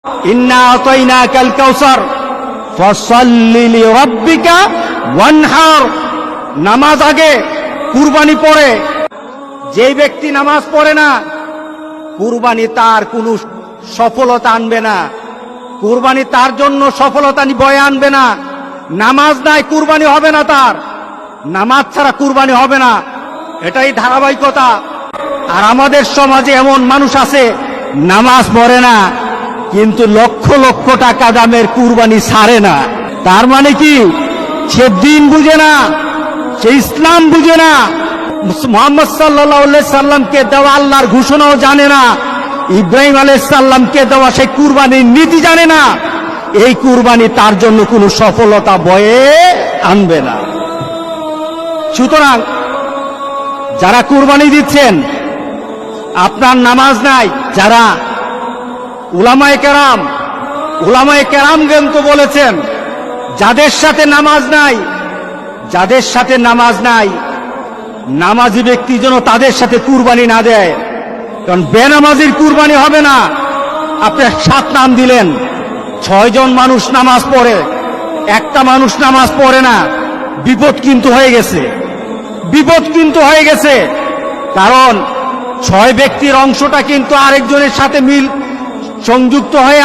ইন্না আতাইনাকাল কাউসার ফাসাল্লি লিরাব্বিকা ওয়ানহার। নামাজ আগে, কুরবানি পরে। যেই ব্যক্তি নামাজ পড়ে না, কুরবানি তার কোনো সফলতা আনবে না, কুরবানি তার জন্য সফলতা বয়ে আনবে না। নামাজ নাই, কুরবানি হবে না তার। নামাজ ছাড়া কুরবানি হবে না, এটাই ধারাবাহিকতা। আর আমাদের সমাজে এমন মানুষ আছে নামাজ পড়ে না, কিন্তু লক্ষ লক্ষ টাকা দামের কুরবানি ছাড়ে না। তার মানে কি? সে দিন বুঝে না, সে ইসলাম বুঝে না, মুহাম্মদ সাল্লাল্লাহু আলাইহি সাল্লামকে দেওয়া আল্লাহর ঘোষণাও জানে না, ইব্রাহিম আলাইহিস সালামকে দেওয়া সেই কুরবানির নীতি জানে না। এই কুরবানি তার জন্য কোনো সফলতা বয়ে আনবে না। সুতরাং যারা কুরবানি দিচ্ছেন, আপনার নামাজ নাই, যারা উলামায়ে কেরাম কিন্তু বলেছেন, যাদের সাথে নামাজ নাই, নামাজি ব্যক্তি যেন তাদের সাথে কুরবানি না দেয়। কারণ বেনামাজির কুরবানি হবে না। আপনি 7 নাম দিলেন, 6 জন মানুষ নামাজ পড়ে, একটা মানুষ নামাজ পড়ে না, বিপদ কিন্তু হয়ে গেছে। কারণ 6 ব্যক্তির অংশটা কিন্তু আরেকজনের সাথে সংযুক্ত হয়ে